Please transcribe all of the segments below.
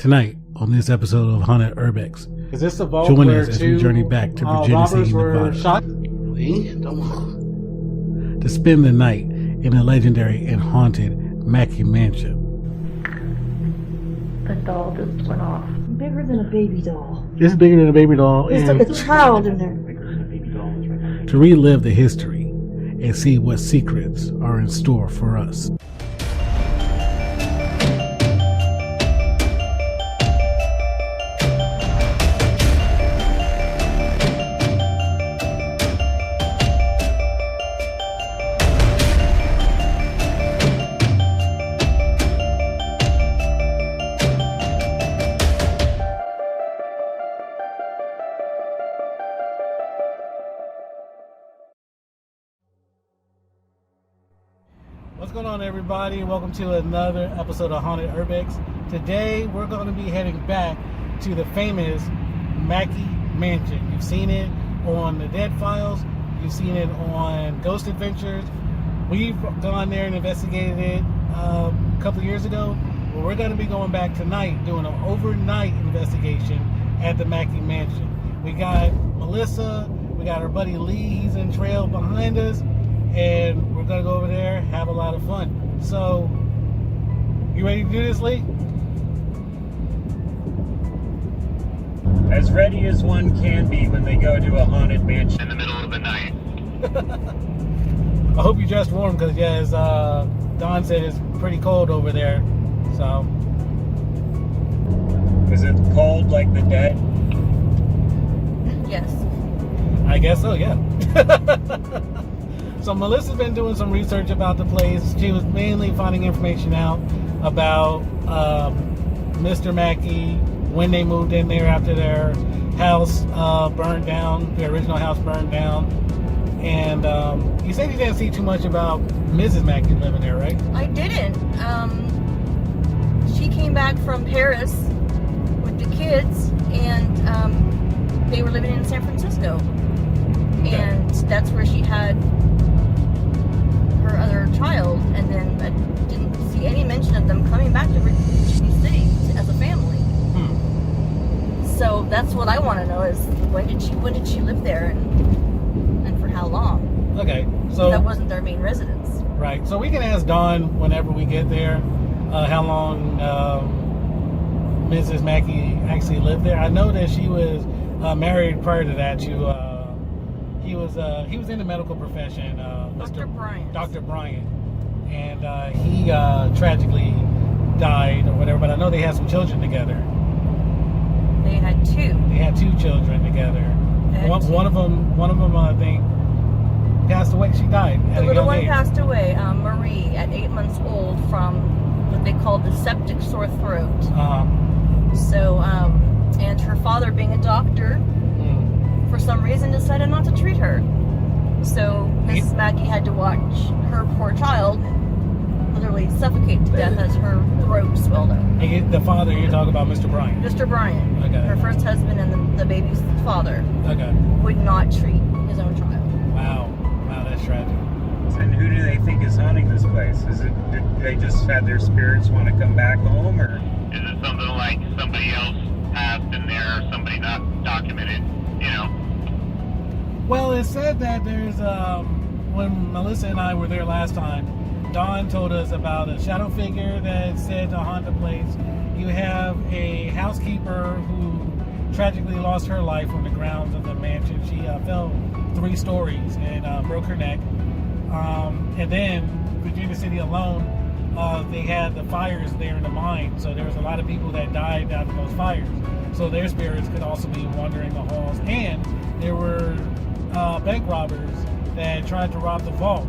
Tonight, on this episode of Haunted Urbex, Is this the vault join where us as two we journey back to Virginia City, robbers were Nevada, shot? to spend the night in the legendary and haunted Mackay Mansion. The doll just went off. Bigger than a baby doll. This is bigger than a baby doll, There's and like a child in there. to relive the history and see what secrets are in store for us. What's going on, everybody? Welcome to another episode of Haunted Urbex. Today we're going to be heading back to the famous Mackay Mansion. You've seen it on the Dead Files. You've seen it on Ghost Adventures. We've gone there and investigated it a couple of years ago. Well, we're going to be going back tonight, doing an overnight investigation at the Mackay Mansion. We got Melissa, we got our buddy Lee, he's in trail behind us, and we're gonna go over there, have a lot of fun. So, you ready to do this, Lee? As ready as one can be when they go to a haunted mansion in the middle of the night. I hope you dressed warm, because yeah, as Don said, it's pretty cold over there. So, Is it cold like the dead? Yes. I guess so, yeah. So Melissa's been doing some research about the place. She was mainly finding information out about Mr. Mackay, when they moved in there after their house burned down, their original house burned down. And you said you didn't see too much about Mrs. Mackay living there, right? I didn't. She came back from Paris with the kids, and they were living in San Francisco. Okay. And that's where she had her other child, and then I didn't see any mention of them coming back to Virginia City as a family. So that's what I want to know is when did she live there, and for how long? Okay, so That wasn't their main residence. right. So we can ask Dawn whenever we get there how long Mrs. Mackay actually lived there. I know that she was married prior to that to he was in the medical profession, Dr. Bryant. Dr. Bryant, and he tragically died or whatever. But I know they had some children together. They had two. They had two children together. One of them, I think, passed away. She died at The a little young one age. passed away, Marie, at 8 months old from what they called the septic sore throat. So, and her father, being a doctor, for some reason decided not to treat her. So Mrs. Mackay had to watch her poor child literally suffocate to death as her throat swelled up. The father, you're talking about Mr. Bryant. Mr. Bryant, Okay. her first husband and the baby's father, Okay. would not treat his own child. Wow, that's tragic. And who do they think is haunting this place? Did they just have their spirits want to come back home, or Is it something like somebody else passed in there or somebody not documented, Well, it said that there's, when Melissa and I were there last time, Dawn told us about a shadow figure that said to haunt the place. You have a housekeeper who tragically lost her life on the grounds of the mansion. She fell 3 stories and broke her neck. And then Virginia City alone, they had the fires there in the mine. So there was a lot of people that died out of those fires. So their spirits could also be wandering the halls. And there were bank robbers that tried to rob the vault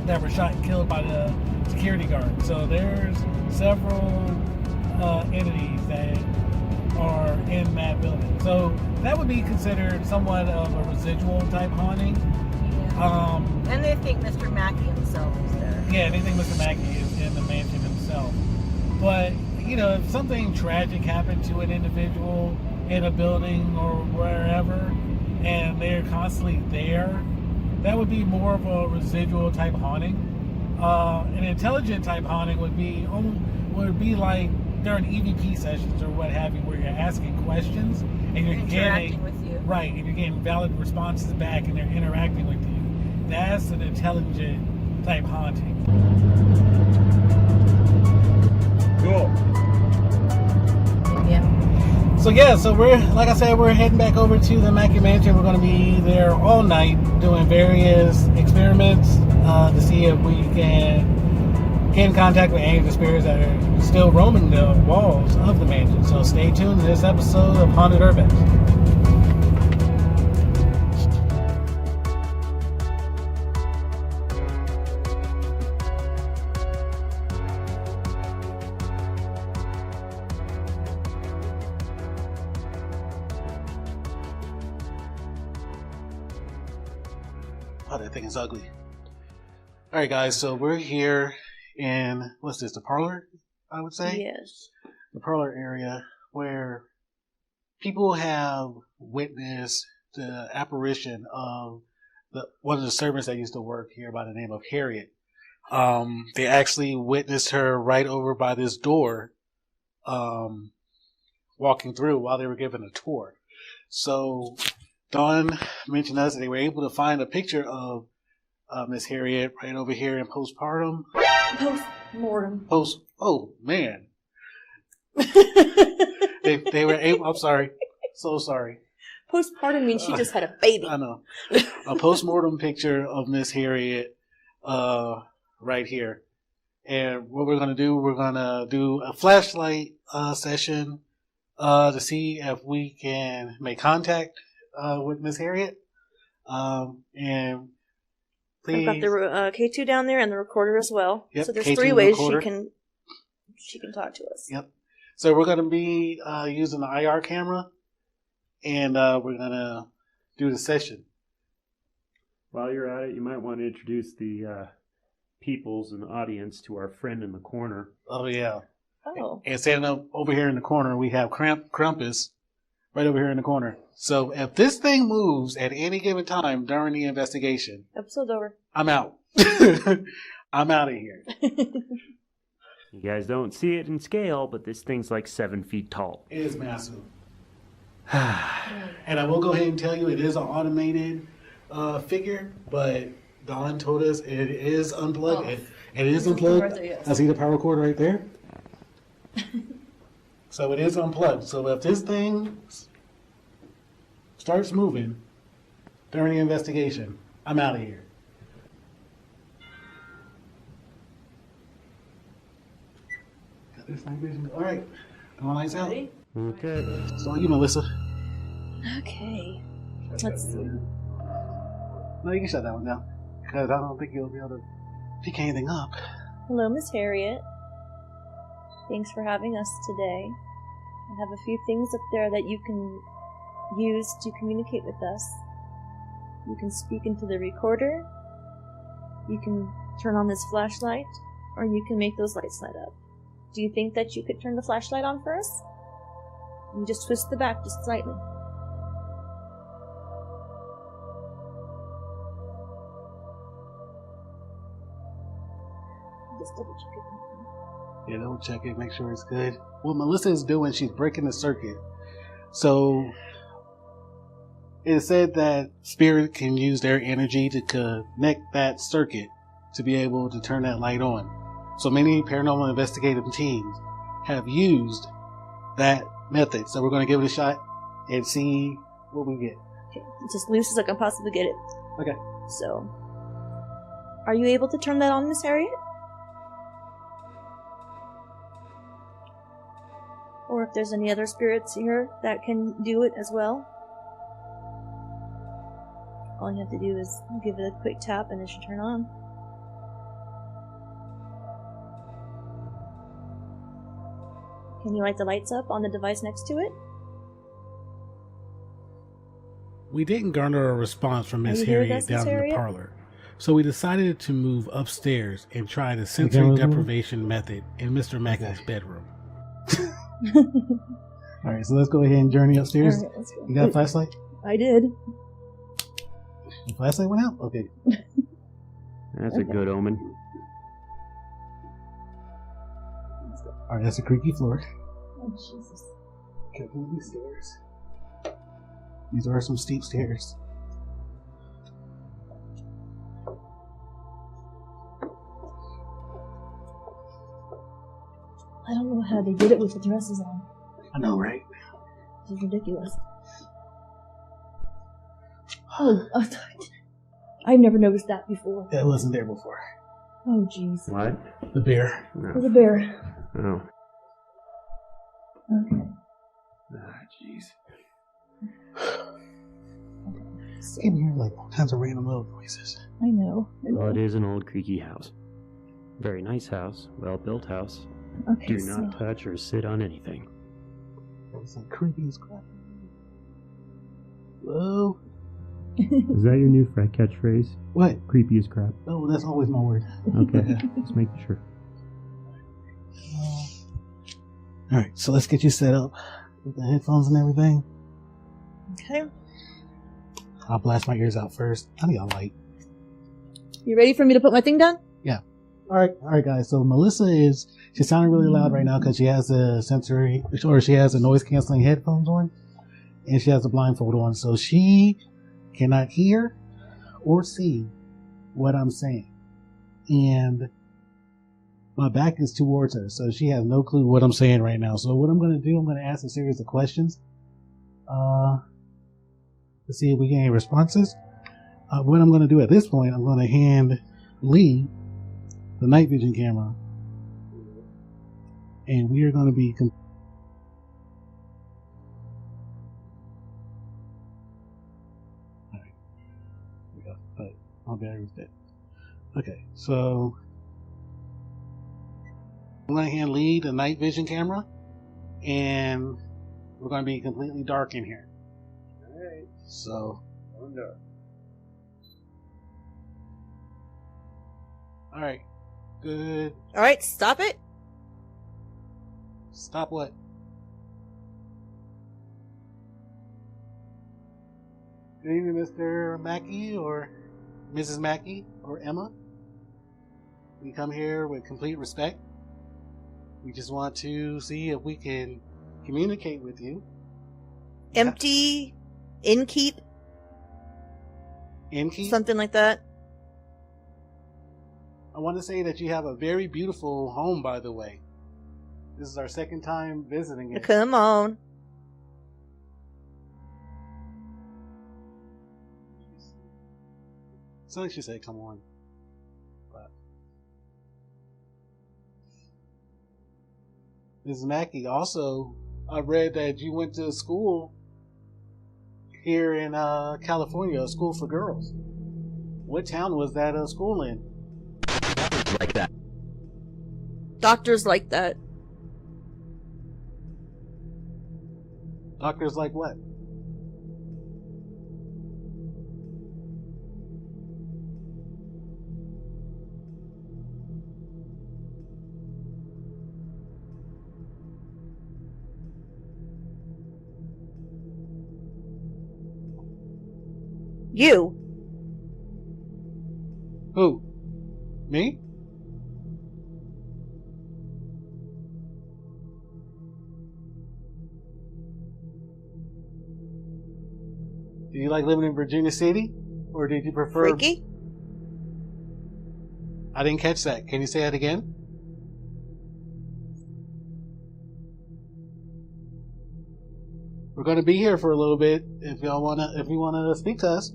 that were shot and killed by the security guard. So there's several entities that are in that building. So that would be considered somewhat of a residual type haunting. Yeah. And they think Mr. Mackay himself is there. Yeah, they think Mr. Mackay is in the mansion himself. But, if something tragic happened to an individual in a building or wherever, and they're constantly there, that would be more of a residual type haunting. An intelligent type haunting would be like during EVP sessions or what have you, where you're asking questions and you're interacting getting with you. right, and you're getting valid responses back, and they're interacting with you. That's an intelligent type haunting. Cool. Yeah. So yeah, so we're, like I said, we're heading back over to the Mackay Mansion. We're going to be there all night doing various experiments to see if we can get in contact with any of the spirits that are still roaming the walls of the mansion. So stay tuned to this episode of Haunted Urbex. Oh, that thing is ugly. Alright guys, so we're here in, what's this, the parlor, I would say? Yes. The parlor area where people have witnessed the apparition of one of the servants that used to work here by the name of Harriet. They actually witnessed her right over by this door, walking through while they were given a tour. So Dawn mentioned us that they were able to find a picture of Miss Harriet right over here in postpartum. Post-mortem. Oh man. they were able. I'm sorry. So sorry. Postpartum means she just had a baby. I know. A postmortem picture of Miss Harriet right here. And what we're gonna do, we're gonna do a flashlight session to see if we can make contact with Miss Harriet. And please, I've got the K2 down there and the recorder as well. Yep, so there's K2 three ways recorder. she can talk to us. Yep. So we're going to be using the IR camera, and we're going to do the session. While you're at it, you might want to introduce the peoples and audience to our friend in the corner. Oh yeah. Oh. And standing up over here in the corner, we have Krampus right over here in the corner. So if this thing moves at any given time during the investigation, Episode's over. I'm out. I'm out of here. You guys don't see it in scale, but this thing's like 7 feet tall. It is massive. And I will go ahead and tell you, it is an automated figure, but Dawn told us it is unplugged. Oh. It is unplugged. Right there, yes. I see the power cord right there. So it is unplugged. So if this thing starts moving during the investigation, I'm out of here. Got this night vision. All right. Come on, lights out. Ready? Okay. So you, Melissa. Okay. Let's see. No, you can shut that one down. Because I don't think you'll be able to pick anything up. Hello, Miss Harriet. Thanks for having us today. I have a few things up there that you can use to communicate with us. You can speak into the recorder, you can turn on this flashlight, or you can make those lights light up. Do you think that you could turn the flashlight on for us? You just twist the back just slightly. Just double check it. Yeah, double check it, make sure it's good. What Melissa is doing, she's breaking the circuit. So it said that spirit can use their energy to connect that circuit to be able to turn that light on. So many paranormal investigative teams have used that method. So we're going to give it a shot and see what we get. Okay, it's as loose as I can possibly get it. Okay. So, are you able to turn that on, Miss Harriet? Or if there's any other spirits here that can do it as well? All you have to do is give it a quick tap and it should turn on. Can you light the lights up on the device next to it? We didn't garner a response from Miss Are you here with Harriet us, Miss down in the Harriet? parlor. So we decided to move upstairs and try the sensory deprivation method in Mr. Mackay's bedroom. All right, so let's go ahead and journey upstairs. All right, let's go. You got a flashlight? I did. The flashlight went out? Okay. That's a good omen. All right, that's a creaky floor. Oh, Jesus. Careful with these stairs. These are some steep stairs. I don't know how they did it with the dresses on. I know, right? This is ridiculous. Oh, I've never noticed that before. That wasn't there before. Oh, jeez. What? The bear. No. There's a bear. Oh. Okay. Ah, jeez. I can hear like all kinds of random little noises. I know. Well, it is an old creaky house. Very nice house, well-built house. Okay, Do not touch or sit on anything. It's like creepy as crap. Hello? Is that your new catchphrase? What? Creepy as crap. Oh, that's always my word. Okay, just making sure. Alright, so let's get you set up with the headphones and everything. Okay. I'll blast my ears out first. I need a light. You ready for me to put my thing down? Yeah. Alright guys, so she's sounding really loud right now because she has she has a noise canceling headphones on and she has a blindfold on, so she cannot hear or see what I'm saying. And my back is towards her, so she has no clue what I'm saying right now. So what I'm going to do, I'm going to ask a series of questions to see if we get any responses. What I'm going to do at this point, I'm going to hand Lee the night vision camera, and we are going to be alright, we go. But my battery's dead. Okay, so I'm going to hand Lee the night vision camera, and we're going to be completely dark in here. Alright, so alright. Good. Alright, stop it. Stop what? Good evening, Mr. Mackey or Mrs. Mackey or Emma. We come here with complete respect. We just want to see if we can communicate with you. Empty, innkeep, Innkeep? something like that. I want to say that you have a very beautiful home, by the way. This is our second time visiting it. Come on. So like she said, come on. But Mrs. Mackey, also, I read that you went to school here in California, a school for girls. What town was that school in? Like that. Doctors like that. Doctors like what? You. Who? Me? Do you like living in Virginia City? Or did you prefer... Freaky? I didn't catch that. Can you say that again? We're going to be here for a little bit if you want to speak to us.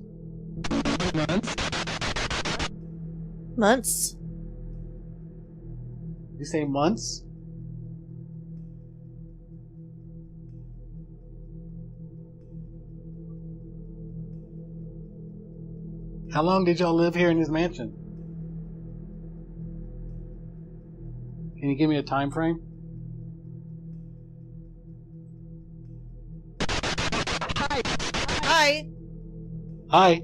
Months? You say months? How long did y'all live here in this mansion? Can you give me a time frame? Hi. Hi.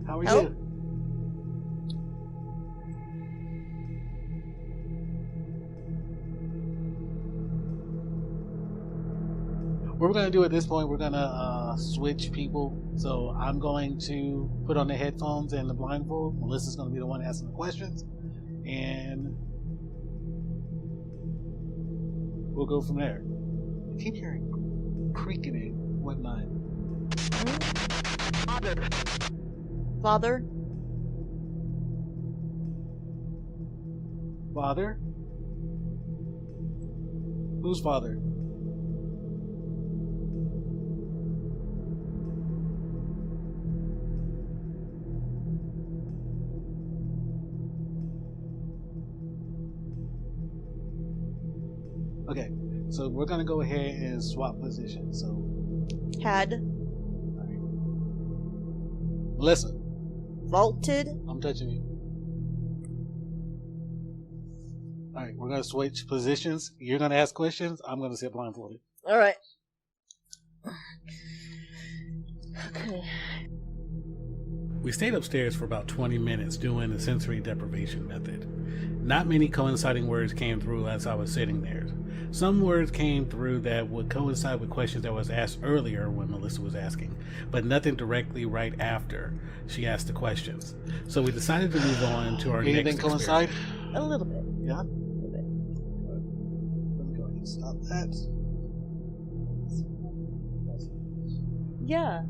How are Help? you? What we're going to do at this point, we're going to switch people. So I'm going to put on the headphones and the blindfold. Melissa's going to be the one asking the questions. And we'll go from there. I keep hearing creaking and whatnot. Father? Father? Who's father? Okay, so we're gonna go ahead and swap positions. So, Had alright. Melissa, vaulted. I'm touching you. Alright, we're gonna switch positions. You're gonna ask questions. I'm gonna sit blindfolded. All right. Okay. We stayed upstairs for about 20 minutes doing the sensory deprivation method. Not many coinciding words came through as I was sitting there. Some words came through that would coincide with questions that was asked earlier when Melissa was asking, but nothing directly right after she asked the questions. So we decided to move on to our Anything next coincide? experiment. A little bit. Yeah? A little bit. Let me go ahead and stop that. Yeah.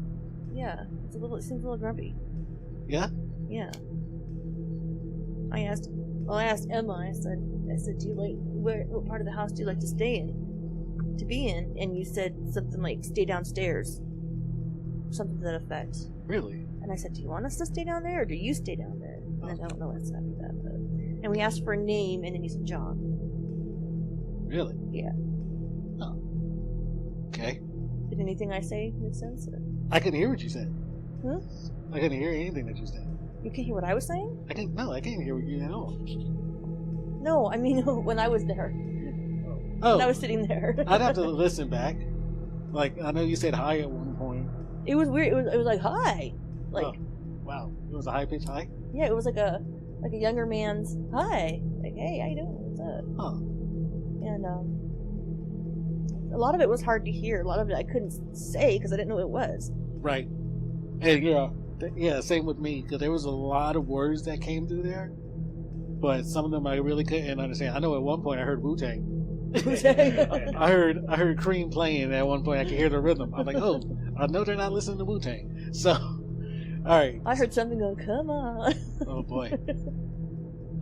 Yeah. It seems a little grumpy. Yeah? Yeah. I asked Emma, I said, do you like, what part of the house do you like to be in? And you said something like, stay downstairs. Something to that effect. Really? And I said, do you want us to stay down there, or do you stay down there? And I don't know what's after that, but. And we asked for a name, and then you said John. Really? Yeah. Oh. Okay. Did anything I say make sense? Or? I couldn't hear what you said. Huh? I couldn't hear anything that you said. You can hear what I was saying? I can't hear what you at all. No, I mean, when I was there. Oh. When I was sitting there. I'd have to listen back. Like, I know you said hi at one point. It was weird. It was like, hi. Like, Oh, wow. It was a high pitch hi? yeah, it was like a younger man's hi. Like, hey, how you doing? What's up? Huh. And a lot of it was hard to hear. A lot of it I couldn't say because I didn't know what it was. Right. And yeah, same with me, because there was a lot of words that came through there, but some of them I really couldn't understand. I know at one point I heard Wu-Tang. I heard Cream playing, and at one point I could hear the rhythm. I'm like, oh, I know they're not listening to Wu-Tang. So, all right. I heard something go, come on. Oh boy.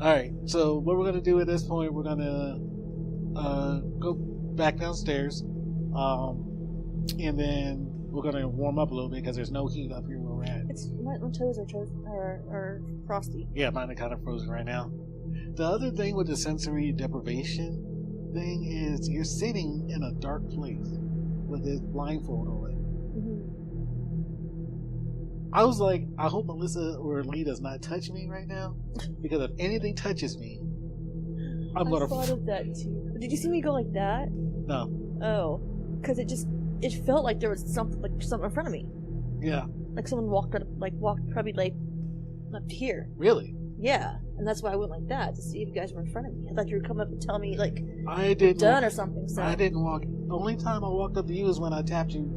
All right. So what we're gonna do at this point, we're gonna go back downstairs, and then we're gonna warm up a little bit because there's no heat up here where we're at. My toes are frosty. Yeah, mine are kind of frozen right now. The other thing with the sensory deprivation thing is you're sitting in a dark place with this blindfold on. I was like, I hope Melissa or Lee does not touch me right now, because if anything touches me, I'm gonna. I thought of that too. Did you see me go like that? No. Oh, because it felt like there was something in front of me. Yeah. Like someone walked probably like up to here. Really? Yeah, and that's why I went like that to see if you guys were in front of me. I thought you would come up and tell me like I didn't. Done or something. So I didn't walk. The only time I walked up to you is when I tapped you.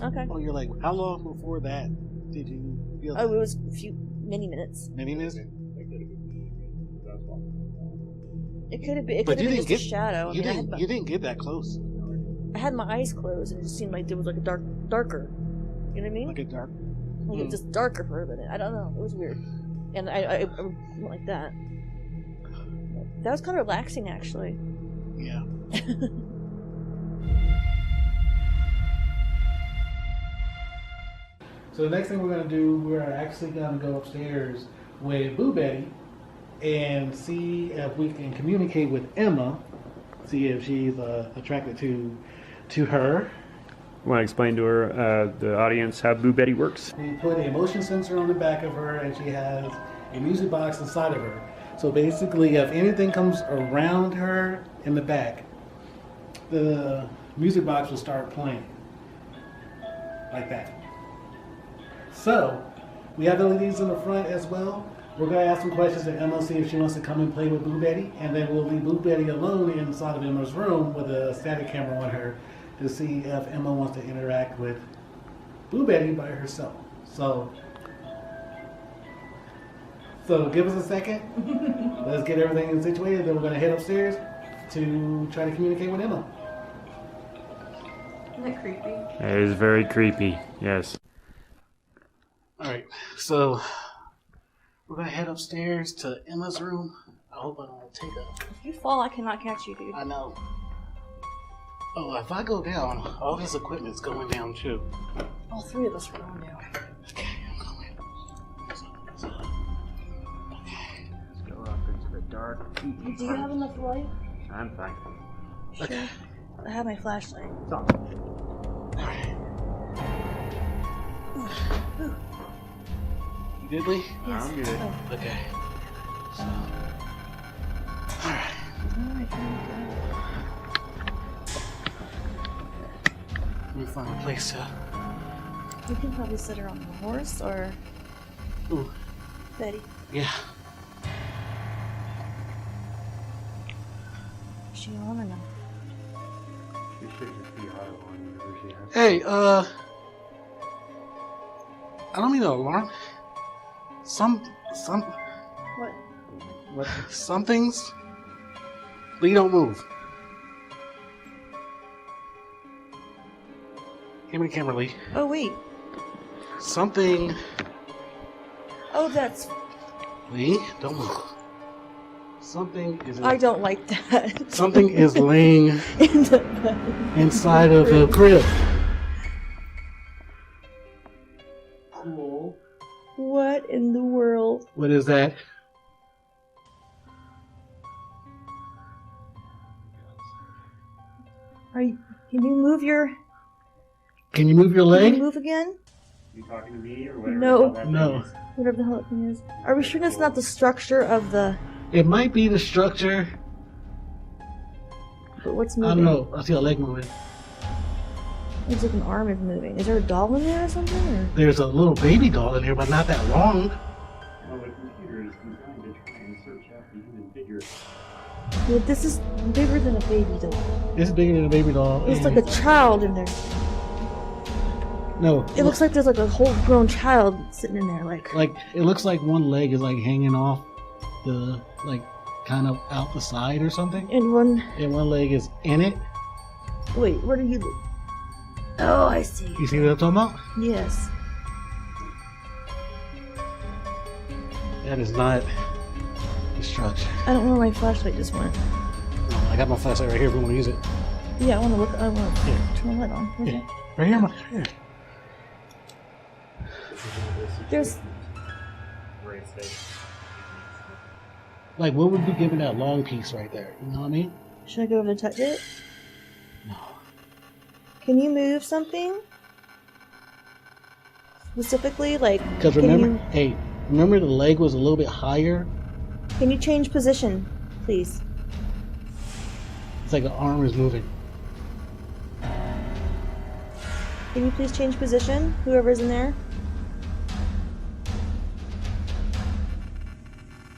Okay. Oh, you're like, how long before that did you feel? Oh, that? it was many minutes. Many minutes. It could have been. It But could you have been didn't just get a shadow. You didn't get that close. I had my eyes closed, and it just seemed like there was like a darker. You know what I mean? Like a dark. Like it just darker for a minute. I don't know. It was weird, and I went like that. That was kind of relaxing, actually. Yeah. So the next thing we're going to do, we're actually going to go upstairs with Boo Betty and see if we can communicate with Emma, see if she's attracted to her. Want to explain to her, the audience, how Boo Betty works? We put a motion sensor on the back of her, and she has a music box inside of her. So basically, if anything comes around her in the back, the music box will start playing like that. So we have the LEDs in the front as well. We're going to ask some questions to Emma, see if she wants to come and play with Boo Betty, and then we'll leave Boo Betty alone inside of Emma's room with a static camera on her to see if Emma wants to interact with Boo Betty by herself. So give us a second. Let's get everything situated. Then we're going to head upstairs to try to communicate with Emma. Isn't that creepy? It is very creepy, yes. Alright, so we're going to head upstairs to Emma's room. I hope I don't take a... If you fall, I cannot catch you, dude. I know. Oh, if I go down, all this equipment's going down too. All three of us are going down. Okay, I'm going. Let's go up into the dark. Do you have enough light? I'm fine. Okay. I have my flashlight. You good, Lee? Yes. I'm good. Oh. Okay. So, alright. Alright, Let me find a place to... we can probably sit her on the horse or Ooh, Betty. yeah. Is she on or no? We should just be auto on whenever she has. Hey, I don't mean to alarm. Some What? some things. Lee, don't move. Give me the camera, Lee. Oh, wait. Something. Oh, that's... Lee, don't move. Something is. I don't like that. Something is laying In the... inside of the crib. Cool. What in the world? What is that? Can you move your... Can you move your Can leg? you move again? You talking to me or whatever? No. that No. thing is? Whatever the hell that thing is. Are we sure that's not the structure of the... It might be the structure. But what's I moving? don't know. I see a leg moving. Looks like an arm is moving. Is there a doll in there or something? Or... There's a little baby doll in here, but not that long. Well, the computer is designed to try and search out the human figure. Well, this is bigger than a baby doll. It's bigger than a baby doll. It's like a child in there. No. It looks like there's like a whole grown child sitting in there, like... Like it looks like one leg is like hanging off the like kind of out the side or something, And one... and one leg is in it. Wait, where do you... Oh, I see. You see what I'm talking about? Yes. That is not the structure. I don't know where my flashlight just went. No, I got my flashlight right here if we want to use it. Yeah, I want to look... I want to Here. turn the light on. Okay. Yeah. Right here, here. There's... Like what would be giving that long piece right there? You know what I mean? Should I go over and touch it? No. Can you move something? Specifically, like... Because can remember, you- hey, remember the leg was a little bit higher? Can you change position, please? It's like the arm is moving. Can you please change position? Whoever's in there.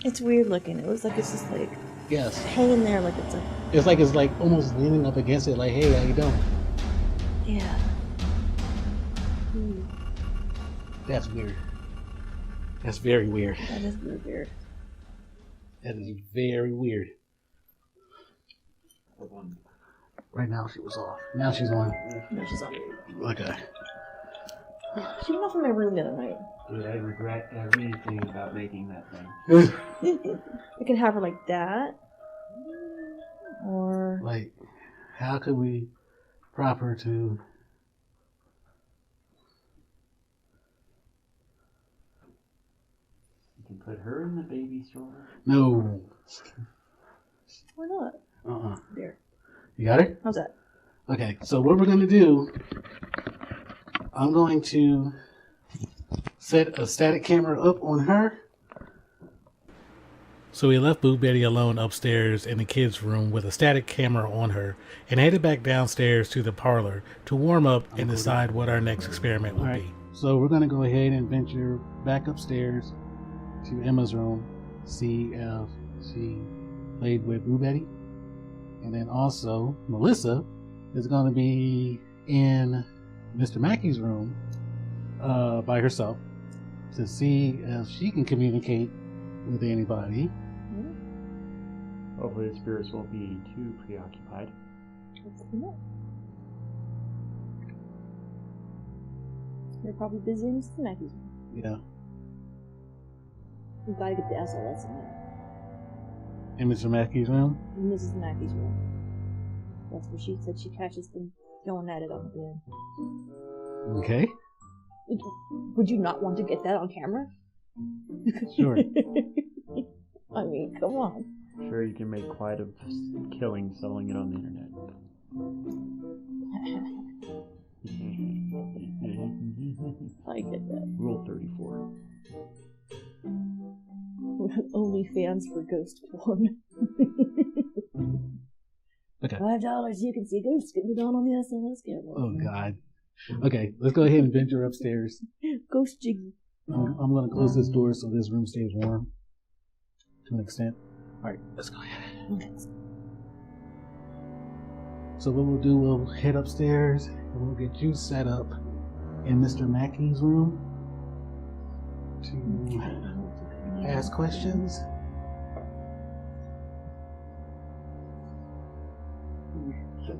It's weird looking. It looks like it's just like Yes. hanging there like it's a... It's like almost leaning up against it like, hey, how you doing? Yeah. Ooh, That's weird. That's very weird. that is really weird. That is very weird. Right now she was off. Now she's on. No, she's on. Okay. She went off in my room the other night. Dude, I regret everything about making that thing. I can have her like that. Or... Like, how could we prop her to... You can put her in the baby stroller. No. Why not? Uh-uh. There. You got it? How's that? Okay, so what we're going to do, I'm going to set a static camera up on her. So we left Boo Betty alone upstairs in the kids' room with a static camera on her and headed back downstairs to the parlor to warm up and decide what our next experiment would be. So we're going to go ahead and venture back upstairs to Emma's room, see if she played with Boo Betty. And then also, Melissa is going to be in Mr. Mackey's room by herself to see if she can communicate with anybody. Hopefully the spirits won't be too preoccupied. They're probably busy in Mr. Mackey's room. Yeah. We've got to get the SLS in there. In Mr. Mackey's room? In Mrs. Mackey's room. That's where she said she catches them going at it on the bed. Okay. Would you not want to get that on camera? Sure. I mean, come on. I'm sure you can make quite a killing selling it on the internet. I get that. Rule 34. OnlyFans for ghost porn. Okay. $5, you can see ghosts getting it on the SLS camera. Oh, God. Okay, let's go ahead and venture upstairs. Ghost jiggy. I'm going to close this door so this room stays warm to an extent. All right, let's go ahead. Okay. So what we'll do, we'll head upstairs and we'll get you set up in Mr. Mackey's room to ask questions.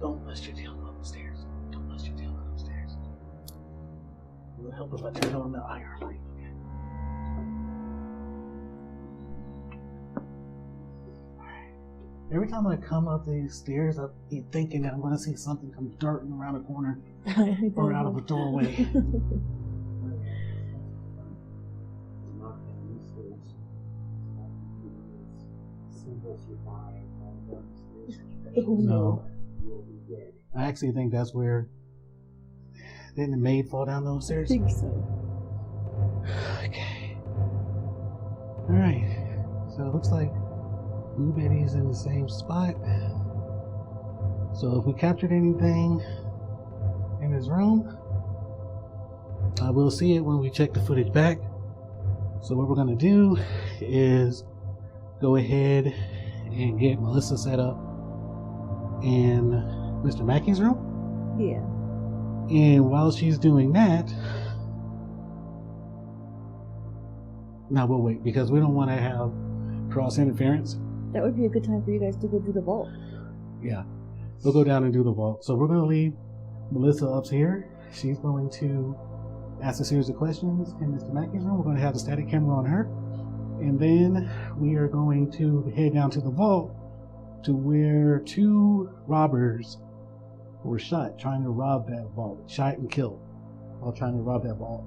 Don't bust your tail go upstairs. Don't bust your tail go upstairs. It will help if I turn on the iron light. Every time I come up these stairs, I be thinking that I'm going to see something come darting around a corner or out of a doorway. No. I actually think that's where. Didn't the maid fall down those stairs? I think so. Okay. Alright. So it looks like Blue Betty's in the same spot. So if we captured anything in his room, we'll see it when we check the footage back. So what we're going to do is go ahead and get Melissa set up in Mr. Mackey's room. Yeah. And while she's doing that, now we'll wait because we don't want to have cross interference. That would be a good time for you guys to go do the vault. Yeah, we'll go down and do the vault. So we're going to leave Melissa up here. She's going to ask a series of questions in Mr. Mackey's room. We're going to have the static camera on her. And then we are going to head down to the vault to where 2 robbers were shot trying to rob that vault. Shot and killed while trying to rob that vault.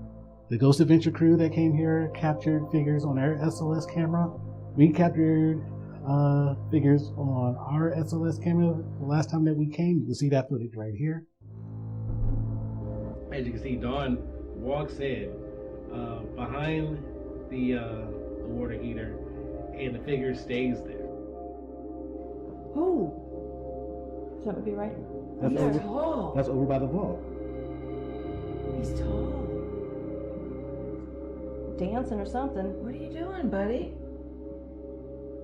The Ghost Adventure crew that came here captured figures on their SLS camera. We captured figures on our SLS camera the last time that we came. You can see that footage right here. As you can see, Dawn walks in behind the water heater, and the figure stays there. Oh! That would be right. That's He's over, tall. that's over by the vault. He's tall. Dancing or something. What are you doing, buddy?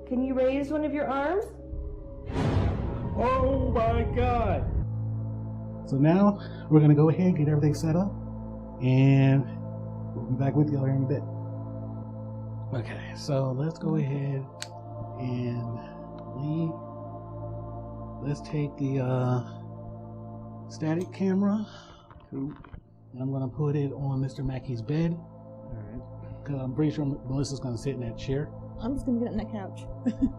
Can you raise one of your arms? Oh my God! So now we're gonna go ahead and get everything set up, and we'll be back with y'all here in a bit. Okay, so let's go ahead and leave. Let's take the static camera, and I'm gonna put it on Mr. Mackey's bed. All right, because I'm pretty sure Melissa's gonna sit in that chair. I'm just gonna get on that couch.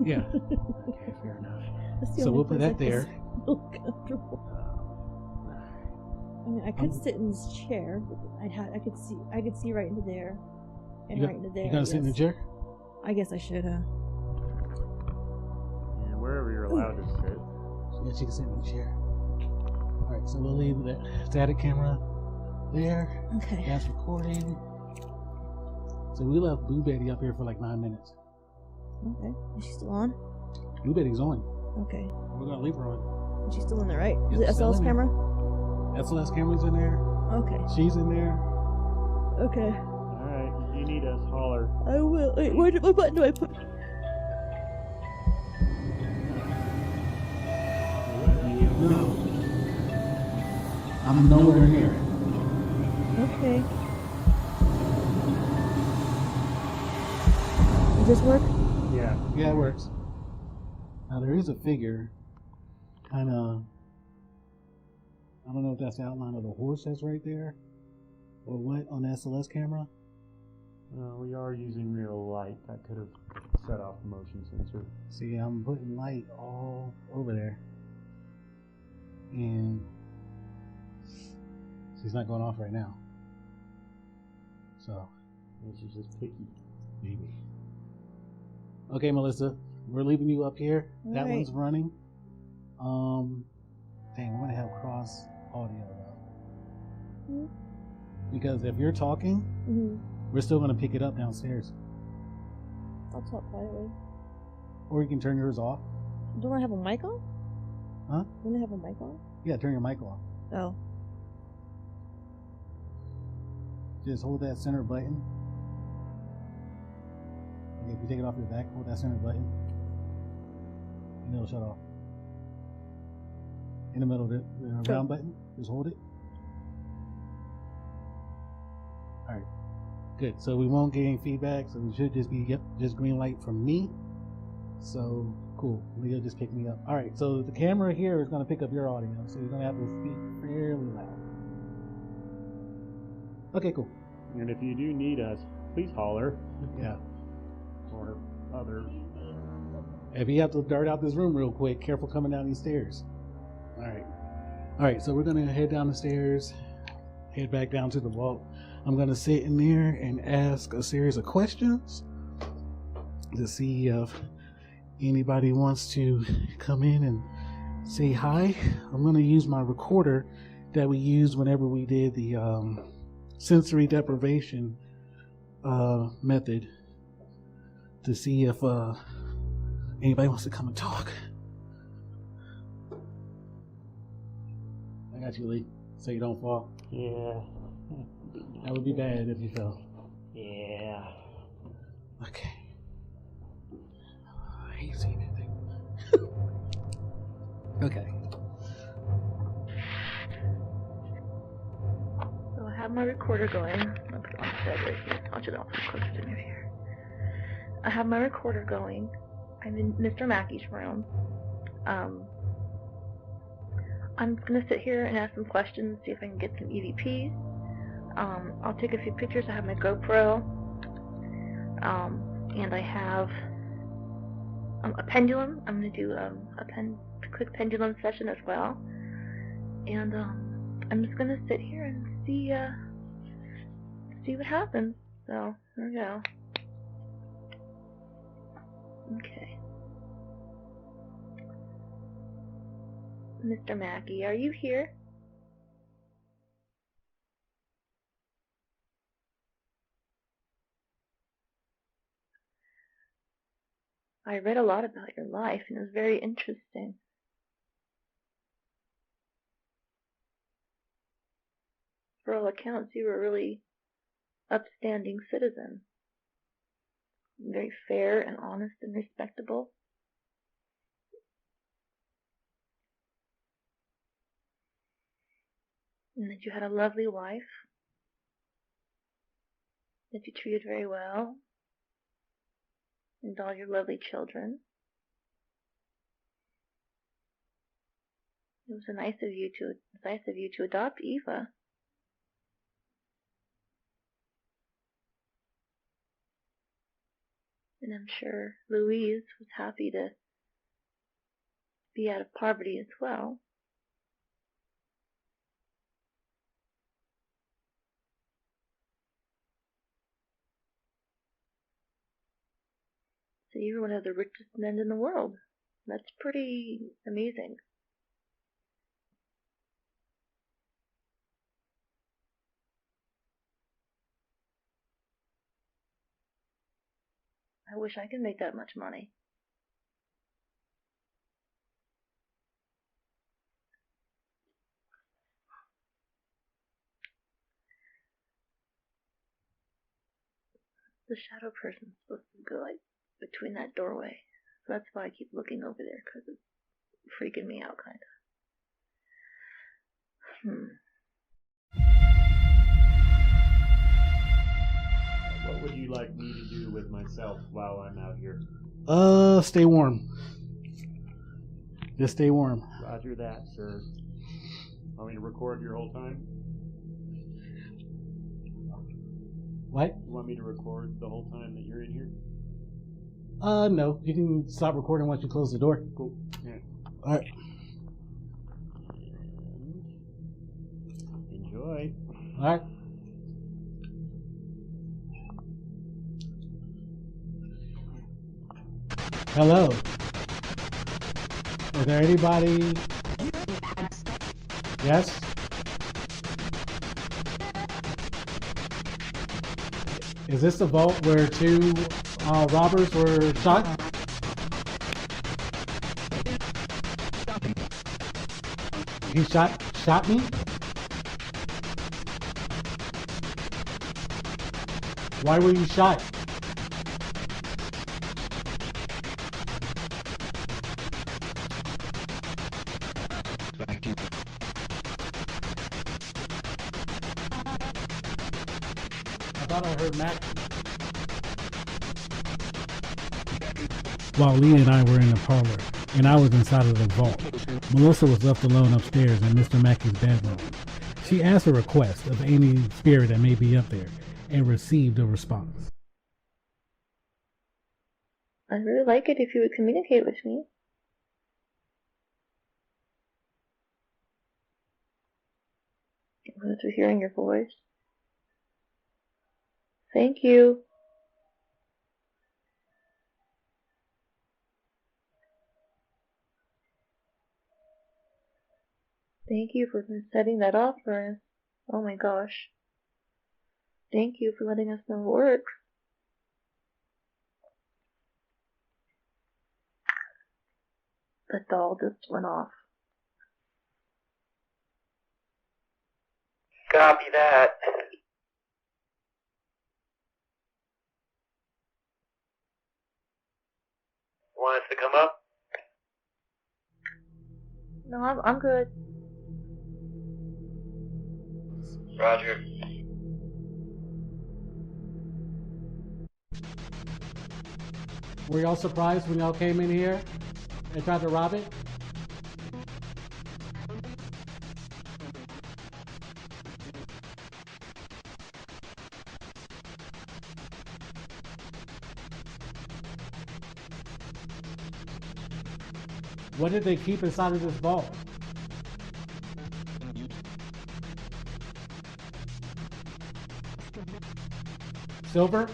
Yeah. Okay, fair enough. That's the So only we'll put place that I there. feel comfortable. I mean, I could sit in this chair, but I could see right into there, and right into there. You gonna sit in the chair? I guess I should. Yeah, wherever you're allowed to sit. Yeah, she can sit in the chair. All right, so we'll leave the static camera there. Okay. That's recording. So we left Blue Betty up here for like 9 minutes. Okay. Is she still on? Blue Betty's on. Okay. We're gonna leave her on. She's still in there, right? Is Yep, it still SLS in there. camera? SLS camera's in there. Okay. She's in there. Okay. Alright, if you need us, holler. I will. Wait, what button do I put? No. I'm nowhere near it. Okay. Does this work? Yeah. Yeah, it works. Now there is a figure, kind of. I don't know if that's the outline of the horse that's right there, or what on the SLS camera. We are using real light. That could have set off the motion sensor. See, I'm putting light all over there, and she's not going off right now. So She's just picky. maybe. Okay, Melissa, we're leaving you up here. All That right. one's running. Dang, we're gonna have cross audio though. Mhm. Because if you're talking, we're still gonna pick it up downstairs. I'll talk quietly. Or you can turn yours off. Don't I have a mic on? Huh? Don't I have a mic on? Yeah, turn your mic off. Oh. Just hold that center button. Okay, if you take it off your back, hold that center button. And it'll shut off. In the middle, the round button, just hold it. Alright, good. So we won't get any feedback, so we should just be, just green light from me. So, cool. Leo just picked me up. Alright, so the camera here is going to pick up your audio, so you're going to have to speak fairly loud. Okay, cool. And if you do need us, please holler. Yeah. Or other. If you have to dart out this room real quick, careful coming down these stairs. Alright, so we're going to head down the stairs, head back down to the vault. I'm going to sit in there and ask a series of questions to see if anybody wants to come in and say hi. I'm going to use my recorder that we used whenever we did the sensory deprivation method to see if anybody wants to come and talk. I got you, Lee, so you don't fall. Yeah. That would be bad if you fell. Yeah. Okay. I hate seeing anything. Okay. So I have my recorder going. I'll put it on the bed right here. I'll just close it in here. I have my recorder going. I'm in Mr. Mackey's room. I'm gonna sit here and ask some questions, see if I can get some EVPs. I'll take a few pictures. I have my GoPro, and I have a pendulum. I'm gonna do a quick pendulum session as well. And I'm just gonna sit here and see what happens. So there we go. Okay. Mr. Mackey, are you here? I read a lot about your life and it was very interesting. For all accounts, you were a really upstanding citizen. Very fair and honest and respectable. And that you had a lovely wife that you treated very well, and all your lovely children. It was nice of you to adopt Eva. And I'm sure Louise was happy to be out of poverty as well. So you're one of the richest men in the world. That's pretty amazing. I wish I could make that much money. The shadow person's supposed to go like between that doorway. So that's why I keep looking over there, because it's freaking me out kind of. What would you like me to do with myself while I'm out here? Stay warm. Just stay warm. Roger that, sir. Want me to record your whole time? What? You want me to record the whole time that you're in here? No. You can stop recording once you close the door. Cool. Yeah. All right. And enjoy. All right. Hello. Is there anybody? Yes? Is this the vault where two robbers were shot? He shot me? Why were you shot? I thought I heard Mac. While Leah and I were in the parlor, and I was inside of the vault, Melissa was left alone upstairs in Mr. Mackey's bedroom. She asked a request of any spirit that may be up there, and received a response. I'd really like it if you would communicate with me. Whether through hearing your voice. Thank you. Thank you for setting that off for us. Oh my gosh. Thank you for letting us know it works. The doll just went off. Copy that. Want us to come up? No, I'm good. Roger. Were y'all surprised when y'all came in here and tried to rob it? What did they keep inside of this vault? Silver?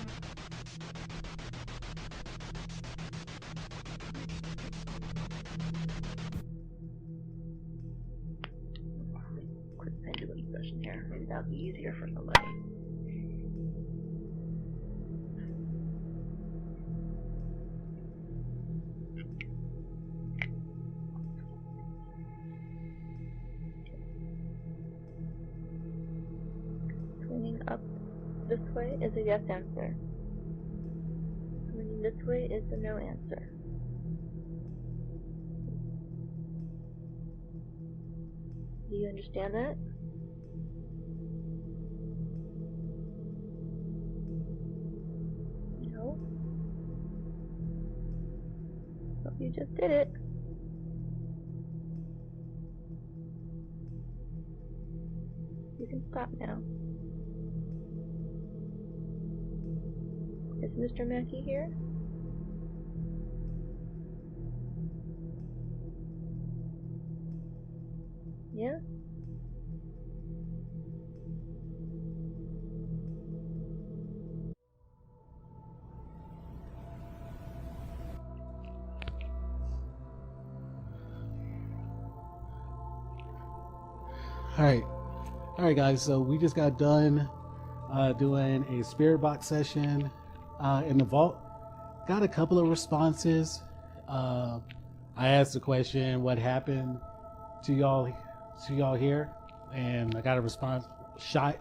Quick pendulum session here. Maybe that'll be easier for somebody. Swinging up this way is a yes answer. Swinging this way is a no answer. Do you understand that? No? Well, you just did it. You can stop now. Is Mr. Mackey here? Yeah? Alright guys, so we just got done doing a spirit box session in the vault. Got a couple of responses. I asked the question, what happened to y'all here? And I got a response, shot.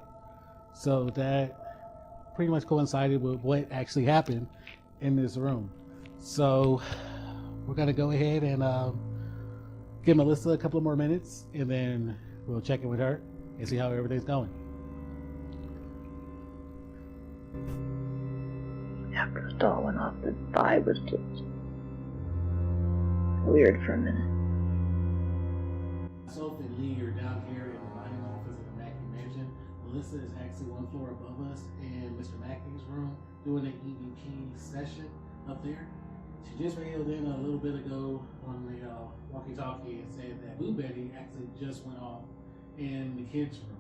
So that pretty much coincided with what actually happened in this room. So we're gonna go ahead and give Melissa a couple of more minutes, and then we'll check in with her and see how everything's going. doll went off, the vibe was just weird for a minute. Myself and Lee are down here in the dining office of the Mackay Mansion. Melissa is actually one floor above us in Mr. Mackay's room doing an EVP session up there. She just radioed in a little bit ago on the walkie-talkie and said that Boo Betty actually just went off in the kids' room.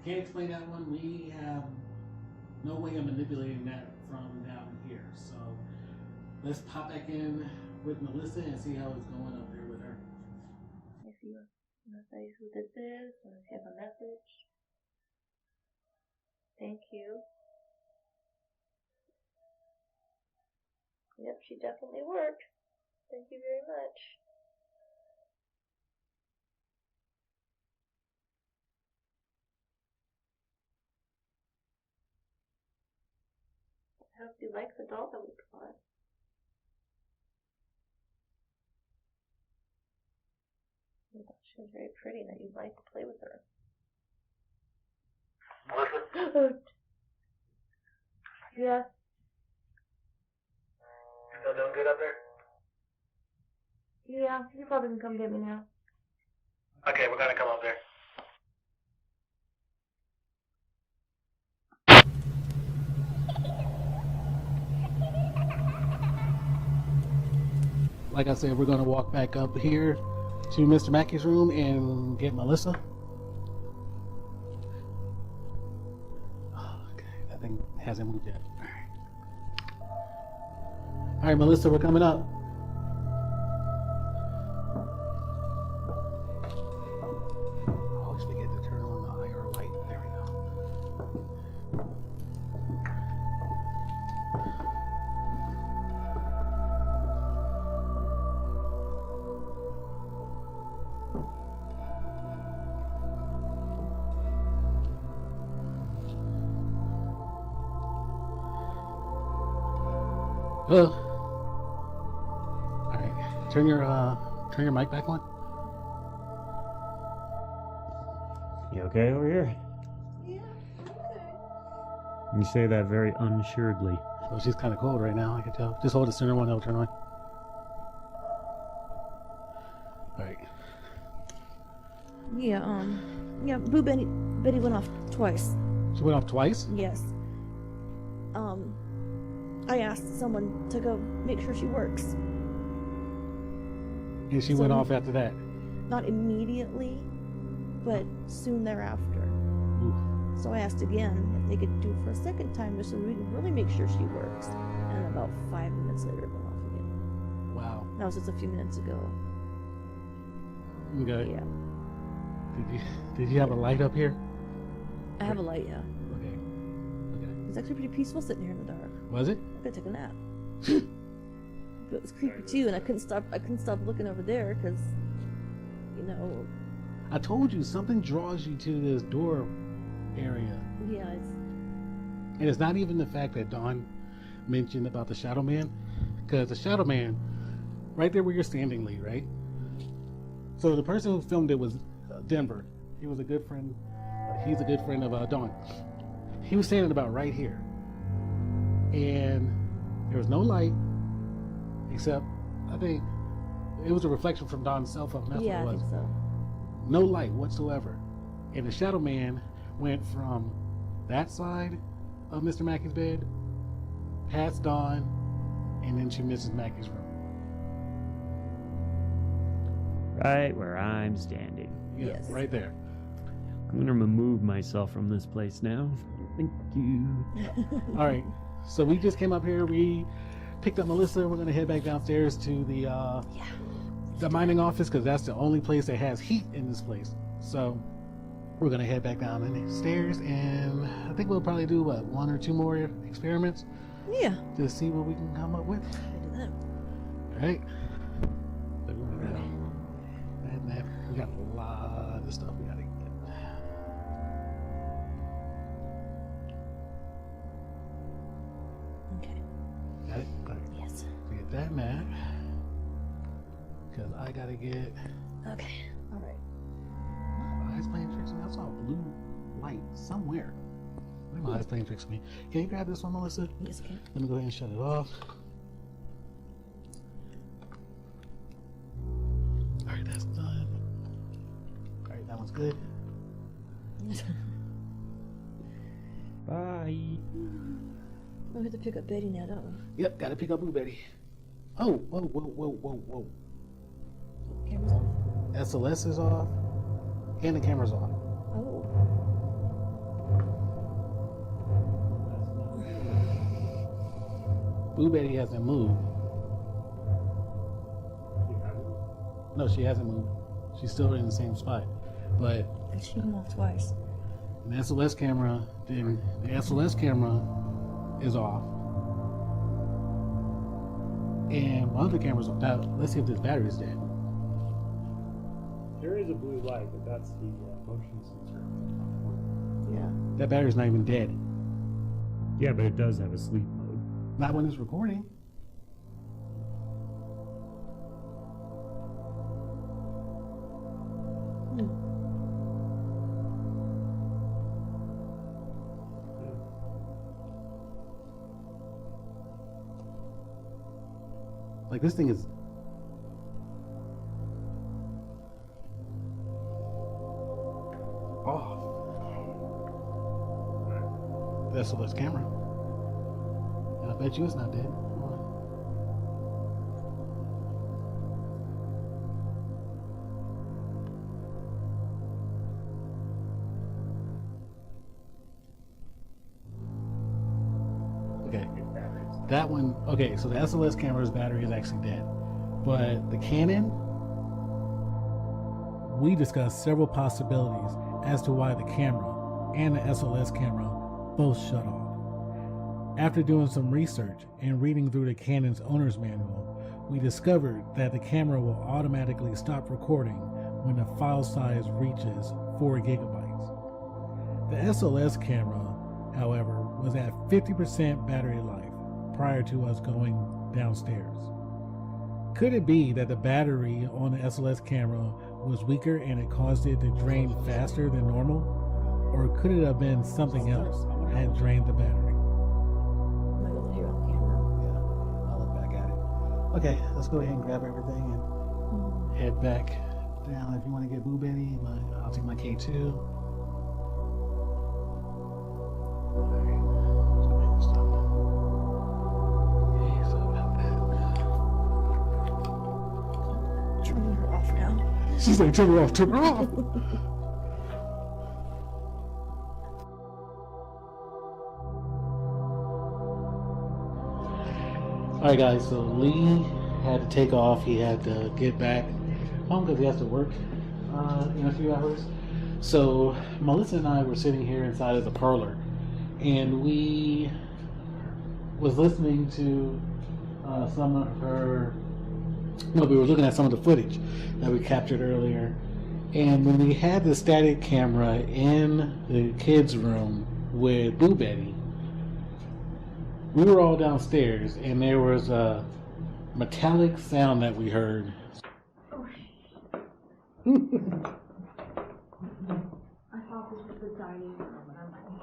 Can't explain that one. We have no way of manipulating that from down here. So let's pop back in with Melissa and see how it's going up there with her. If you want to say who this is, or if you have a message. Thank you. Yep, she definitely works. Thank you very much. I hope you like the doll that we bought. I thought she was very pretty and that you'd like to play with her. Yes. Still doing good up there? Yeah, you probably can come get me now. Okay, we're gonna come up there. Like I said, we're gonna walk back up here to Mr. Mackey's room and get Melissa. Oh, okay, that thing hasn't moved yet. All right, Melissa, we're coming up. I always forget to turn on the higher light. There we go. All right, turn your mic back on. You okay over here? Yeah, okay. You say that very unassuredly. Well, she's kind of cold right now, I can tell. Just hold the center one, it'll turn on. All right. Yeah, Boo Betty went off twice. She went off twice? Yes. I asked someone to go make sure she works. And she went off after that? Not immediately, but soon thereafter. Ooh. So I asked again if they could do it for a second time just so we can really make sure she works. And about 5 minutes later, it went off again. Wow. That was just a few minutes ago. Okay. Yeah. Did you have a light up here? I have a light, yeah. Okay. Okay. It's actually pretty peaceful sitting here in the dark. Was it? I could take a nap. But it was creepy too, and I couldn't stop looking over there because, you know. I told you something draws you to this door area. Yeah, it's. And it's not even the fact that Dawn mentioned about the Shadow Man, because the Shadow Man, right there where you're standing, Lee, right? So the person who filmed it was Denver. He was a good friend. He's a good friend of Dawn. He was standing about right here, and there was no light, except I think it was a reflection from Dawn's cell phone. That's Yeah, what I it was. think so. No light whatsoever. And the Shadow Man went from that side of Mr. Mackey's bed, past Dawn, and into Mrs. Mackey's room. Right where I'm standing. Yeah, Yes. right there. I'm gonna remove myself from this place now. Thank you. All right. So we just came up here. We picked up Melissa. We're gonna head back downstairs to the mining office because that's the only place that has heat in this place. So we're gonna head back down the stairs, and I think we'll probably do one or two more experiments Yeah. to see what we can come up with. I do that. All right. So we got a lot of stuff we gotta get. Okay. Got it? All right. Yes. So get that map. Because I gotta get. Okay. All right. My eyes playing tricks on me. I saw a blue light somewhere. My eyes playing tricks with me. Can you grab this one, Melissa? Yes, okay. Let me go ahead and shut it off. Alright, that's done. Alright, that one's good. Bye. We have to pick up Betty now, don't we? Yep, gotta pick up Boo Betty. Oh, whoa. Camera's off. SLS is off, and the camera's off. Oh. Boo Betty hasn't moved. No, she hasn't moved. She's still in the same spot. But She came off twice. the SLS camera, the SLS camera is off. And my other camera's off. Now, let's see if this battery's dead. There is a blue light, but that's the motion sensor. Yeah. That battery's not even dead. Yeah, but it does have a sleep mode. Not when it's recording. Like, this thing is off. The SLS camera. And I bet you it's not dead. Come on. Okay. That one, okay, so the SLS camera's battery is actually dead. But the Canon, we discussed several possibilities as to why the camera and the SLS camera both shut off. After doing some research and reading through the Canon's owner's manual, we discovered that the camera will automatically stop recording when the file size reaches 4 gigabytes. The SLS camera, however, was at 50% battery life prior to us going downstairs. Could it be that the battery on the SLS camera was weaker and it caused it to drain faster than normal? Or could it have been something else that had drained the battery? I'm not able to hear on the camera. Yeah, I'll look back at it. Okay, let's go ahead and grab everything and head back down. If you want to get Boo Betty, I'll take my K2. Alright, let's go ahead and stop. Okay, so about that. Turning her off now. She's like, turn her off, turn her off. Alright guys, so Lee had to take off. He had to get back home because he has to work in a few hours. So Melissa and I were sitting here inside of the parlor, and we was listening to some of her, we were looking at some of the footage that we captured earlier. And when we had the static camera in the kids' room with Boo Betty, we were all downstairs, and there was a metallic sound that we heard. I thought this was the dining room, and I'm like,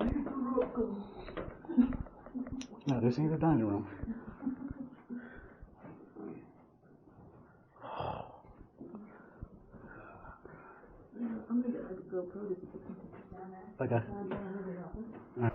No, this ain't the dining room. I'm gonna get like a GoPro to stick some pictures down there. Okay. Alright.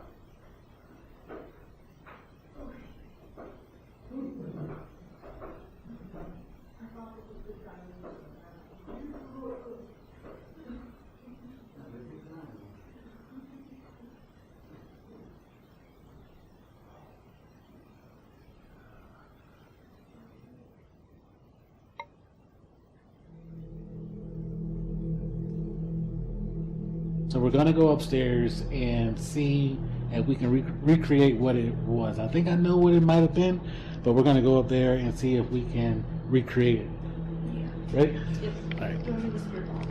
So we're gonna go upstairs and see if we can recreate what it was. I think I know what it might have been, but we're gonna go up there and see if we can recreate it. Yeah. Right? Yep. All right. Go into the spirit box.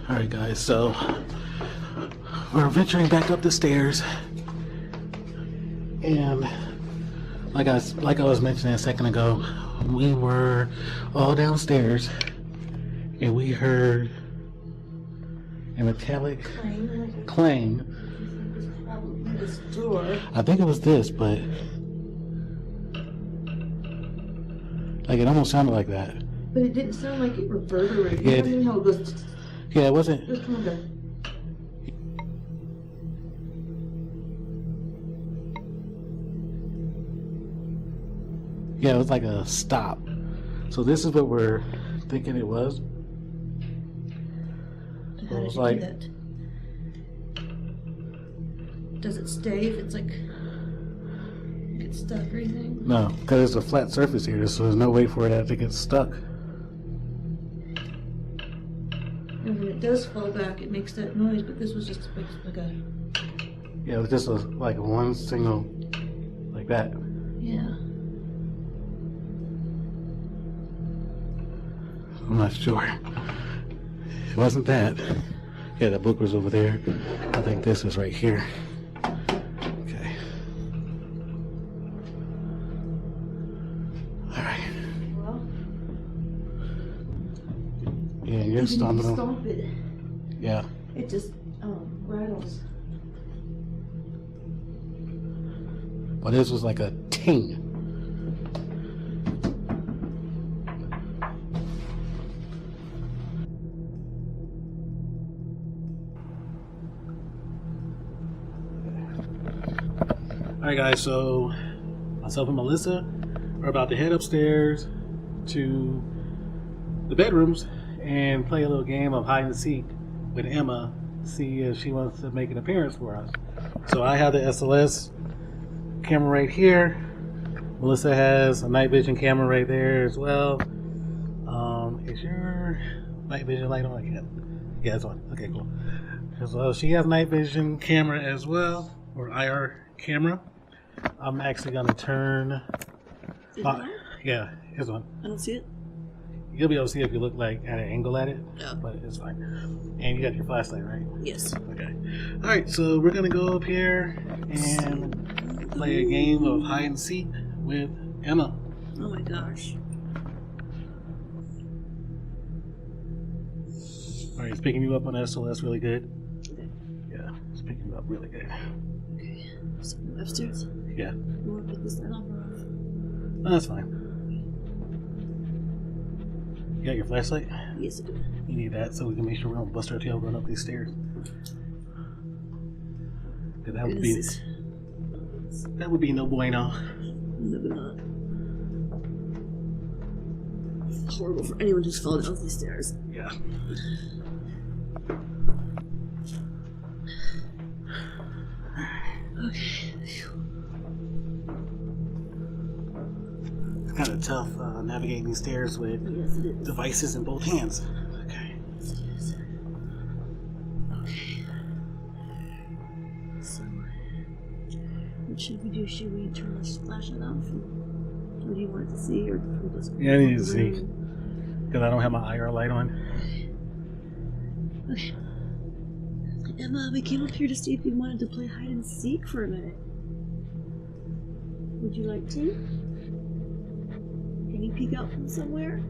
All right, guys. So we're venturing back up the stairs, and like I was mentioning a second ago, we were all downstairs and we heard a metallic clang. This door. I think it was this, but like it almost sounded like that. But it didn't sound like it reverberated. Yeah, You know what I mean? How it goes. Yeah, it wasn't. Just kind of. Yeah, it was like a stop. So this is what we're thinking it was. How It does was it like, do that? Does it stay if it's like gets stuck or anything? no, because it's a flat surface here, so there's no way for it to get stuck. And when it does fall back, it makes that noise. But this was just like a Yeah, it was just like one signal like that. yeah. I'm not sure. It wasn't that. Yeah, the book was over there. I think this is right here. Okay. All right. Well, Yeah, you're even if you stomping on. stomp it, Yeah. it just rattles. But this was like a ting. Alright guys, so myself and Melissa are about to head upstairs to the bedrooms and play a little game of hide and seek with Emma, see if she wants to make an appearance for us. So I have the SLS camera right here. Melissa has a night vision camera right there as well. Is your night vision light on again? Yeah, it's on. Okay, cool. So she has night vision camera as well, or IR camera. I'm actually gonna turn. Is it on? Yeah, it's on. I don't see it. You'll be able to see if you look like at an angle at it, Yeah. but it's fine. And you got your flashlight, right? Yes. Okay. All right, so we're gonna go up here and play a game of hide and seek with Emma. Oh my gosh. All right, it's picking you up on SLS really good. Okay. Yeah, it's picking you up really good. Okay. So I'm upstairs. Yeah, You want to put this light on or off? no, that's fine. You got your flashlight? Yes, I do. You need that so we can make sure we don't bust our tail going up these stairs. 'Cause that would be no bueno. Maybe not. Horrible for anyone who's fallen down these stairs. Yeah. Okay. It's kind of tough navigating these stairs with Yes, it is. devices in both hands. Okay. Yes, it is. Okay. So, what should we do? Should we turn this flashlight off? What do you want it to see, or do we just Yeah, I need to see. Because I don't have my IR light on. Okay. Emma, we came up here to see if you wanted to play hide and seek for a minute. Would you like to? Can you peek out from somewhere?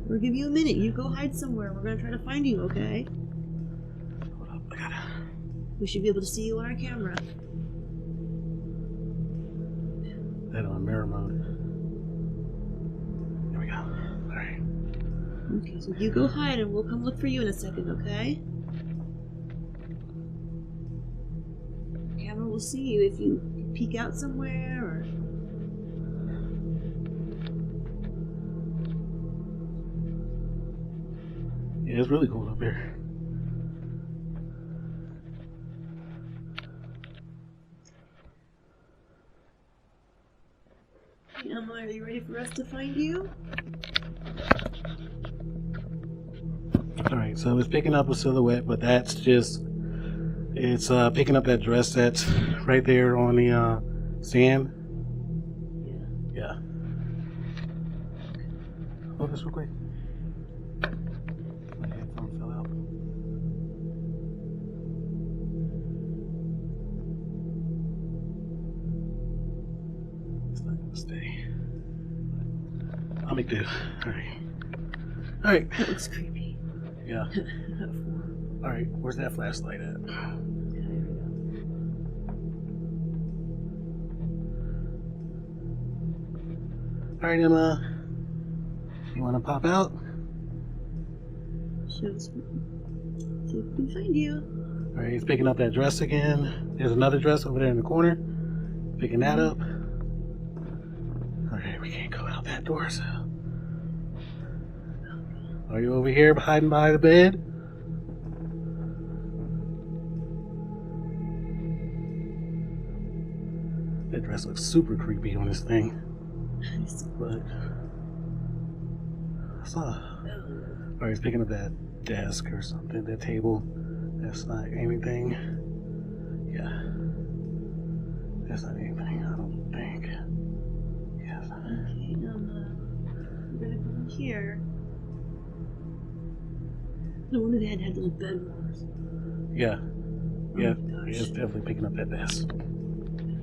We'll give you a minute. You go hide somewhere. We're gonna try to find you, okay? Hold up, I gotta. We should be able to see you on our camera. That on mirror mode. There we go. Alright. Okay, so you go hide and we'll come look for you in a second, okay? The camera will see you if you peek out somewhere or... Yeah, it's really cool up here. Emma, are you ready for us to find you? Alright, so it's picking up a silhouette, but that's just. It's picking up that dress that's right there on the stand. Yeah. Yeah. Oh, this real quick. My headphone fell out. It's fine. I'll make do. All right. That looks creepy. Yeah. That form. All right. Where's that flashlight at? Yeah, here we go. All right, Emma. You want to pop out? Shows. See if we can find you. All right. He's picking up that dress again. There's another dress over there in the corner. Picking that up. All right. We can't go out that door, so. Are you over here hiding by the bed? That dress looks super creepy on this thing. But I saw. Or he's picking up that desk or something, that table. That's not anything. Yeah. That's not anything, I don't think. Yes. Okay, we're gonna go in here. No wonder they had those bed wars. Yeah. Yeah. Oh my gosh. He's definitely picking up that desk.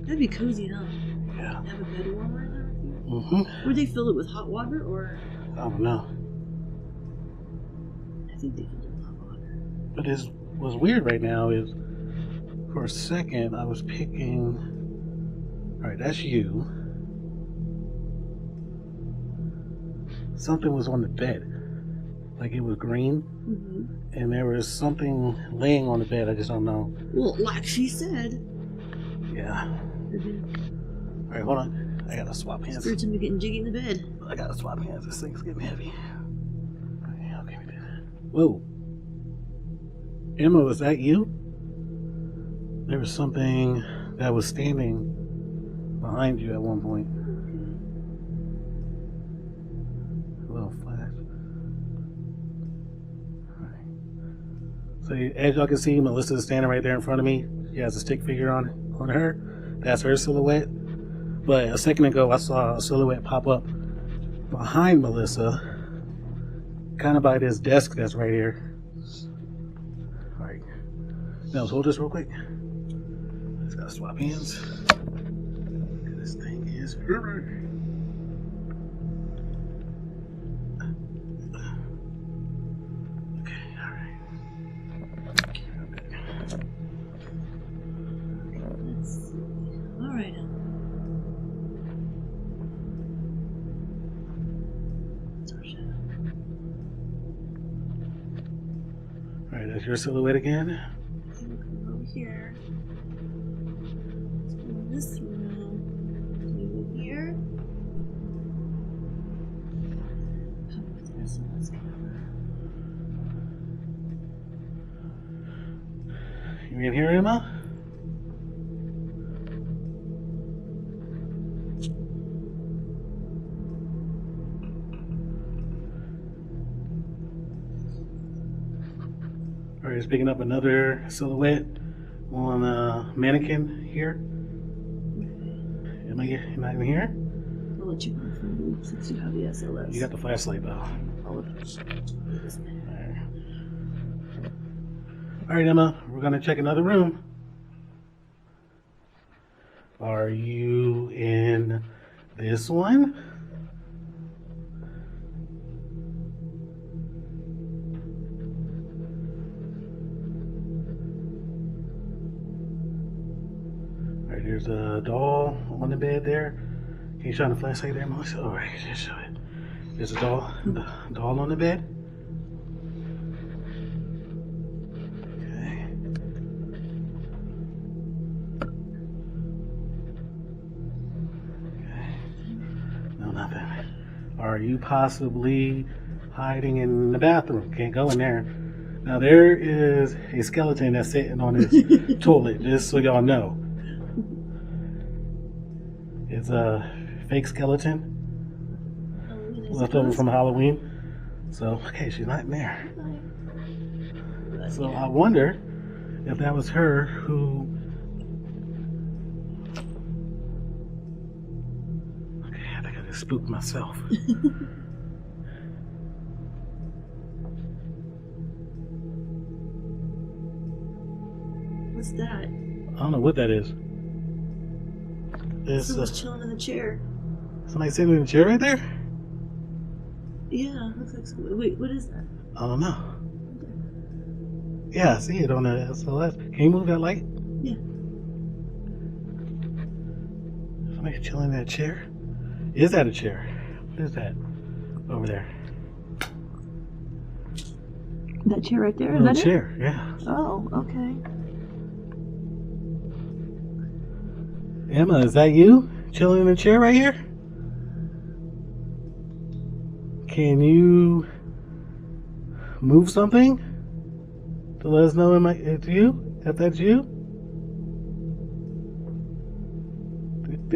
That'd be cozy, huh? Yeah. Have a bed warmer and everything. Mm-hmm. Would they fill it with hot water or? I don't know. I think they filled it with hot water. But what's weird right now is, for a second, I was picking. All right, that's you. Something was on the bed, like it was green, and there was something laying on the bed. I just don't know. Well, like she said. Yeah. All right, hold on. I gotta swap hands. Spirits him getting jiggy in the bed. I gotta swap hands. This thing's getting heavy. Okay, we did it. Whoa. Emma, was that you? There was something that was standing behind you at one point. A little flash. Alright. So as y'all can see, Melissa's standing right there in front of me. She has a stick figure on her. That's her silhouette. But a second ago, I saw a silhouette pop up behind Melissa, kind of by this desk that's right here. All right. Now, hold this real quick. Just gotta swap hands. This thing is. Alright. Alright, that's your silhouette again. Over here. Let's go in this room. Over here. So let's go. You in here, Emma? Alright, just picking up another silhouette on a mannequin here. Am I even here? I'll let you go from since you have the SLS. You got the flashlight though. Alright, Emma, we're gonna check another room. Are you in this one? Alright, there's a doll on the bed there. Can you shine the flashlight there, Melissa? Alright, just show it. There's a doll on the bed. Are you possibly hiding in the bathroom? Can't go in there. Now there is a skeleton that's sitting on his toilet, just so y'all know. It's a fake skeleton left over from Halloween. So, okay, she's not in there. So I wonder if that was her who... Okay, I think I just spooked myself. What's that? I don't know what that is. It's Someone's chilling in the chair. somebody sitting in the chair right there? Yeah, looks like school. Wait, what is that? I don't know. Yeah, I see it on the SLS. Can you move that light? Yeah. Somebody chilling in that chair? Is that a chair? What is that over there? That chair right there? Is Little that chair, yeah. it? Oh, okay. Emma, is that you? Chilling in a chair right here? Can you move something to let us know it's you? If that's you?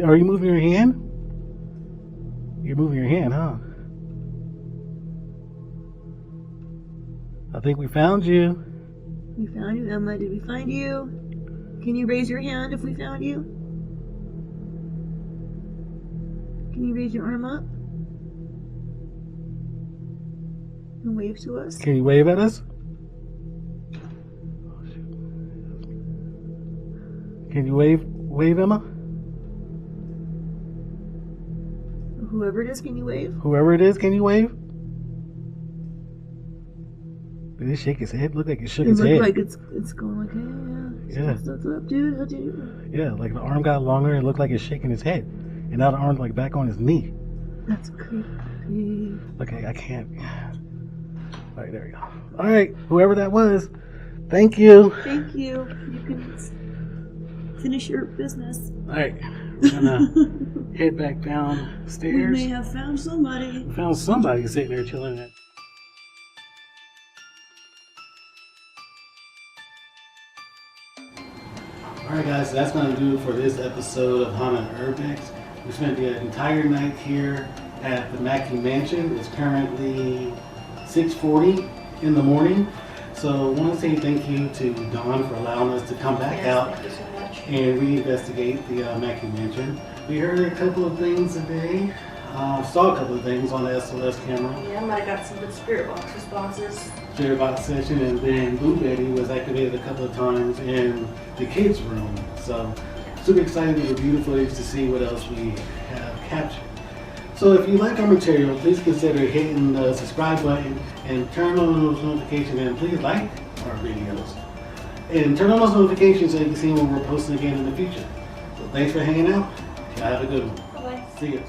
Are you moving your hand? You're moving your hand, huh? I think we found you. We found you, Emma. Did we find you? Can you raise your hand if we found you? Can you raise your arm up? And wave to us? Can you wave at us? Can you wave, Emma? Whoever it is, can you wave? Whoever it is, can you wave? Did he shake his head? Looked like he shook his head. It looked like it's going like, hey, yeah. Yeah. What's up, dude? How'd you? Yeah, like the arm got longer and it looked like it's shaking his head. And now the arm's like back on his knee. That's creepy. Look, I can't. All right, there we go. All right, whoever that was, thank you. Thank you. You can finish your business. All right, we're gonna head back downstairs. We may have found somebody. We found somebody sitting there chilling at. Alright guys, so that's going to do it for this episode of Haunted Urbex. We spent the entire night here at the Mackay Mansion. It's currently 6:40 in the morning. So I want to say thank you to Dawn for allowing us to come back out Thank you so much. and reinvestigate the Mackay Mansion. We heard a couple of things today. Saw a couple of things on the SLS camera. Yeah, I might have got some good spirit box responses. Spirit box session, and then Boo Betty was activated a couple of times in the kids' room. So super excited to review the footage to see what else we have captured. So if you like our material, please consider hitting the subscribe button and turn on those notifications, and please like our videos. And turn on those notifications so you can see when we're posting again in the future. So thanks for hanging out. Y'all have a good one. Bye-bye. See you.